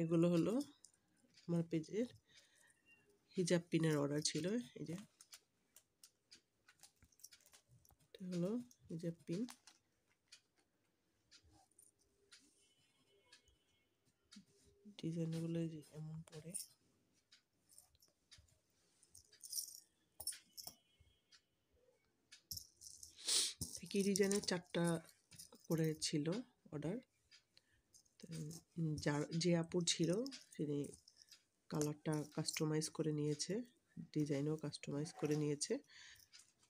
এগুলো হলো আমার পেজের হিজাব পিনের অর্ডার ছিল। এই যে এটা হলো হিজাব পিন। ডিজাইনগুলো যে এমন পরে, একই ডিজাইনের 4টা করে ছিল অর্ডার। যার যে আপুর ছিল তিনি কালারটা কাস্টমাইজ করে নিয়েছে, ডিজাইনও কাস্টমাইজ করে নিয়েছে।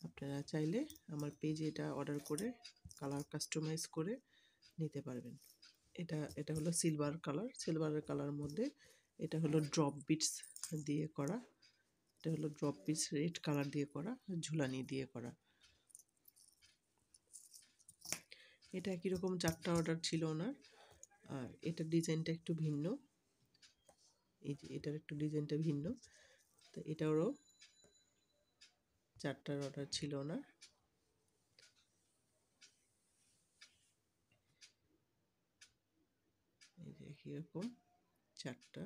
আপনারা চাইলে আমার পেজে এটা অর্ডার করে কালার কাস্টমাইজ করে নিতে পারবেন। এটা হলো সিলভার কালার, সিলভারের কালার মধ্যে এটা হলো ড্রপ বিটস দিয়ে করা, এটা হলো ড্রপ বিটস রেড কালার দিয়ে করা, ঝুলানি দিয়ে করা। এটা একই রকম 4টা অর্ডার ছিল ওনার। আর এটার ডিজাইনটা একটু ভিন্ন, এই যে এটার একটু ডিজাইনটা ভিন্ন। তো এটারও 4টার অর্ডার ছিল ওনার। এই যে একই রকম 4টা,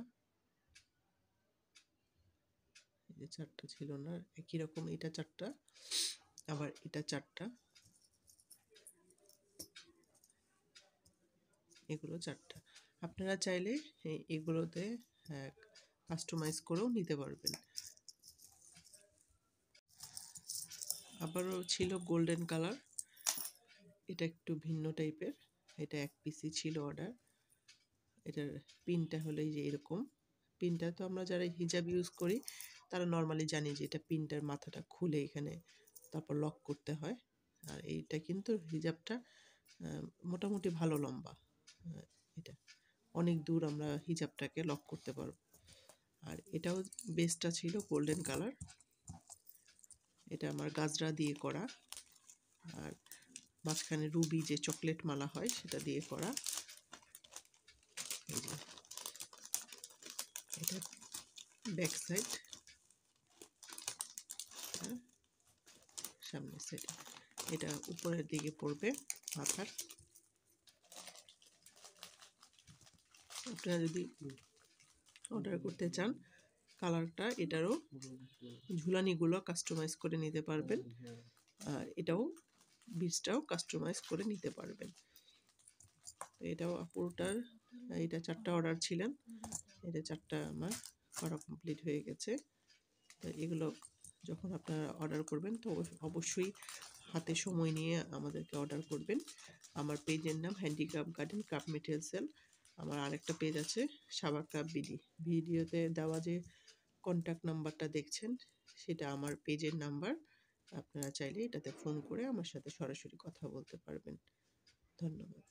এই যে 4টা ছিল ওনার একই রকম। এটা 4টা, আবার এটা 4টা, এগুলো 4টা। আপনারা চাইলে এগুলোতে কাস্টমাইজ করেও নিতে পারবেন। আবারও ছিল গোল্ডেন কালার, এটা একটু ভিন্ন টাইপের। এটা 1 পিসই ছিল অর্ডার। এটার পিনটা হলো এই যে এরকম। পিনটা তো আমরা যারা হিজাব ইউজ করি তারা নর্মালি জানি যে এটা পিনটার মাথাটা খুলে এখানে তারপর লক করতে হয়। আর এইটা কিন্তু হিজাবটা মোটামুটি ভালো লম্বা, এটা অনেক দূর আমরা হিজাবটাকে লক করতে পারব। আর এটাও বেসটা ছিল গোল্ডেন কালার, এটা আমার গাজরা দিয়ে করা, আর মাঝখানে রুবি যে চকলেট মালা হয় সেটা দিয়ে করা। এটা ব্যাক সাইড, সামনের সাইড, এটা উপরের দিকে পড়বে মাথার। আপনারা যদি অর্ডার করতে চান কালারটা, এটারও ঝুলানিগুলো কাস্টমাইজ করে নিতে পারবেন, আর এটাও বিচটাও কাস্টমাইজ করে নিতে পারবেন। এটাও আপুটার, এটা 4টা অর্ডার ছিলেন, এটা 4টা আমার করা কমপ্লিট হয়ে গেছে। তো এগুলো যখন আপনারা অর্ডার করবেন তো অবশ্যই হাতে সময় নিয়ে আমাদেরকে অর্ডার করবেন। আমার পেজের নাম handicraft garden craft material sell. আমার আরেকটা পেজ আছে সাবা ক্রাফট বিডি। ভিডিওতে দেওয়া যে কন্ট্যাক্ট নাম্বারটা দেখছেন সেটা আমার পেজের নাম্বার। আপনারা চাইলে এটাতে ফোন করে আমার সাথে সরাসরি কথা বলতে পারবেন। ধন্যবাদ।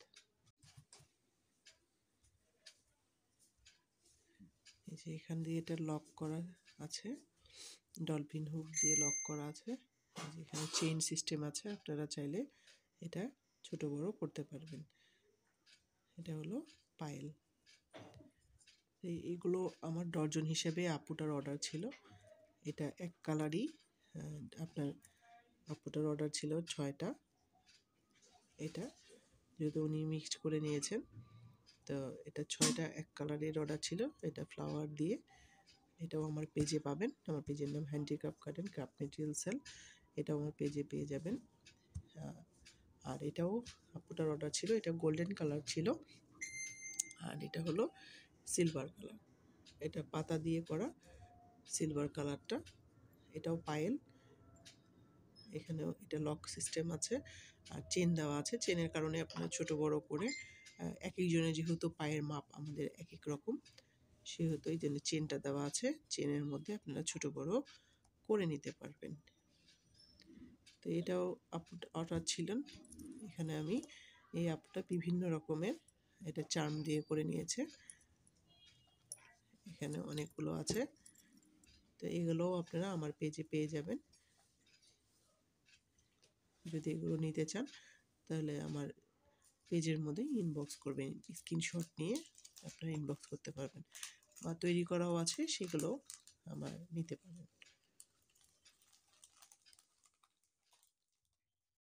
এই যে এখান দিয়ে এটা লক করা আছে, ডলফিন হুক দিয়ে লক করা আছে। এখানে চেইন সিস্টেম আছে, আপনারা চাইলে এটা ছোট বড় করতে পারবেন। এটা হলো পায়েল। এইগুলো আমার ডজন হিসেবে আপুটার অর্ডার ছিল। এটা এক কালারই, আপনার আপুটার অর্ডার ছিল 6টা। এটা যেহেতু উনি মিক্সড করে নিয়েছেন তো এটা 6টা এক কালারের অর্ডার ছিল। এটা ফ্লাওয়ার দিয়ে, এটাও আমার পেজে পাবেন। আমার পেজের নাম handicraft garden craft material sell, এটাও আমার পেজে পেয়ে যাবেন। আর এটাও আপুটার অর্ডার ছিল, এটা গোল্ডেন কালার ছিল, আর এটা হলো সিলভার কালার। এটা পাতা দিয়ে করা সিলভার কালারটা। এটাও পায়েল, এখানেও এটা লক সিস্টেম আছে আর চেন দেওয়া আছে। চেনের কারণে আপনারা ছোট বড় করে, এক একজনের যেহেতু পায়ের মাপ আমাদের এক এক রকম, সেহেতু এই জন্য চেনটা দেওয়া আছে। চেনের মধ্যে আপনারা ছোট বড় করে নিতে পারবেন। তো এটাও আপু অর্ডার ছিলেন। এখানে আমি এই আপুটা বিভিন্ন রকমের এটা চার্ম দিয়ে করে নিয়েছে, এখানে অনেকগুলো আছে। তো এগুলোও আপনারা আমার পেজে পেয়ে যাবেন। যদি এগুলো নিতে চান তাহলে আমার পেজের মধ্যে ইনবক্স করবেন, স্ক্রিনশট নিয়ে আপনারা ইনবক্স করতে পারবেন, বা তৈরি করাও আছে সেগুলো আমার নিতে পারবেন।